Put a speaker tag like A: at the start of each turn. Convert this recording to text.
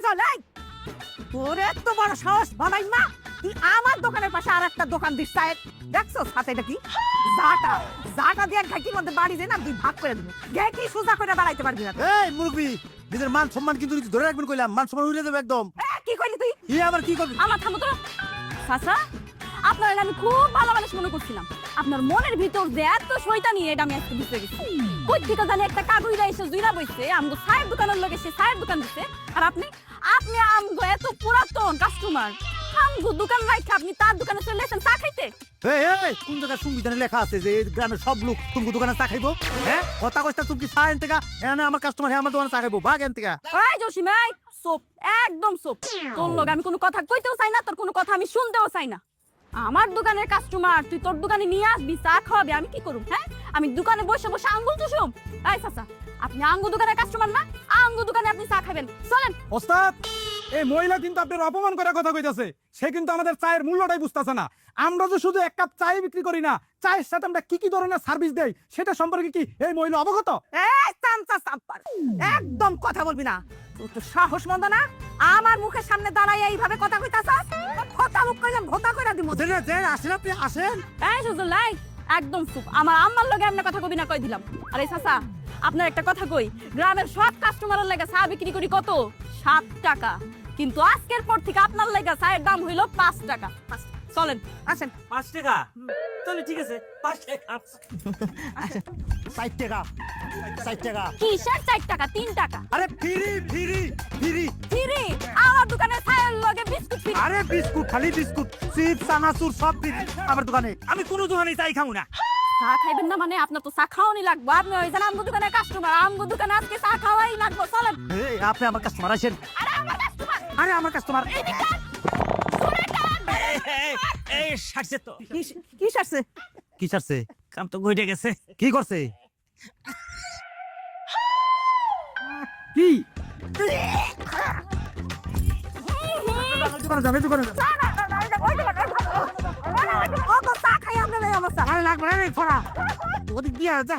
A: চল এই তোর এত বড় সাহস বানাই না তুই আমার দোকানের পাশে আর একটা দোকান দিস সাহেব দেখছো সাথে এটা কি জাটা জাটা দিয়ে ঘাটির মধ্যে বাড়ি দে না তুই ভাগ করে দেবো ঘাটি সোজা করে বাড়াইতে পারবি না
B: এই মুরগি নিজের মান সম্মান কিন্তু ধরে রাখবেন কইলাম মান সম্মান উড়ে যাবে একদম
A: কি কইলি তুই
B: আবার কি করবি
C: আমার থামো তো চাচা আপনার আমি খুব ভালো মানুষ মনে করছিলাম আপনার মনের ভিতর যে এত শয়তানি এটা আমি আজকে বুঝতে গেছি কই থেকে জানি একটা কাগুইরা এসে জুইরা বইছে আমগো চায়ের দোকানের লগে সে চায়ের দোকান দিছে আর আপনি আমগো এত পুরাতন কাস্টমার আমগো দোকান রাখে আপনি তার দোকানে চলে এসেছেন চা খাইতে
B: এই কোন জায়গায় সংবিধানে লেখা আছে যে এই গ্রামের সব লোক তুমি দোকানে চা খাইবো হ্যাঁ কথা কইতা তুমি কি চা এন থেকে এনে আমার কাস্টমার হ্যাঁ আমার দোকানে চা খাইবো ভাগ এন থেকে
C: ওই জসিমাই সোপ একদম সোপ তোর লগে আমি কোনো কথা কইতেও চাই না তোর কোনো কথা আমি শুনতেও চাই না আমার দোকানের কাস্টমার তুই তোর দোকানে নিয়ে আসবি চা খাওয়াবি আমি কি করব হ্যাঁ আমি দোকানে বসে বসে আঙ্গুল চুষুম এই চাচা আপনি আঙ্গুল দোকানের কাস্টমার না আঙ্গুল দোকানে আপনি চা খাবেন চলেন
D: ওস্তাদ এই মহিলা কিন্তু আপনার অপমান করার কথা কইতাছে সে কিন্তু আমাদের চায়ের মূল্যটাই বুঝতাছে না আমরা যে শুধু এক কাপ চাই বিক্রি করি না চায়ের সাথে আমরা কি কি ধরনের সার্ভিস দেই সেটা সম্পর্কে কি এই মহিলা অবগত
A: এই চামচা চাম্পার একদম কথা বলবি না তোর তো সাহস মন্দ না আমার মুখের সামনে দাঁড়াই এইভাবে কথা কইতাছস কথা মুখ কইলাম ভোতা কইরা দিমু
B: আসেন আপনি আসেন
C: এই সুজলাই একদম চুপ আমার আম্মার লগে আপনি কথা কবি না কই দিলাম আরে চাচা আপনার একটা কথা কই গ্রামের সব কাস্টমারের লাগা চা বিক্রি করি কত 7 টাকা কিন্তু আজকের পর থেকে আপনার লাগা চায়ের দাম হইল 5 টাকা চলেন
A: আসেন
E: 5 টাকা তাহলে ঠিক আছে 5 টাকা
B: 60 টাকা 60 টাকা
C: কিসের 4 টাকা 3 টাকা
B: আরে ফ্রি
C: ফিরি আমার দোকানে চায়ের লগে বিস্কুট ফ্রি
B: আরে বিস্কুট খালি বিস্কুট চিপস চানাচুর সব ফ্রি আমার দোকানে
E: আমি কোনো দোকানে চাই খাবো না
C: চা খাইবেন না মানে আপনার তো চা খাওয়ানি লাগবে আপনি ওই জান আমগো দোকানের কাস্টমার আমগো দোকানে আজকে চা খাওয়াই লাগবে চলেন
B: এই আপনি আমার কাস্টমার আছেন
C: আরে আমার কাস্টমার
B: আরে আমার কাস্টমার
E: এই সারছে তো
A: কি সারছে
B: কি ছাড়ছে
E: কাম তো গইটে গেছে
B: কি করছে
D: কি
B: দোকানে যাবে দোকানে যাবে
A: চা খাই আমরা নাই অবস্থা
B: আরে লাগবে না ফড়া ওদিক দিয়ে যা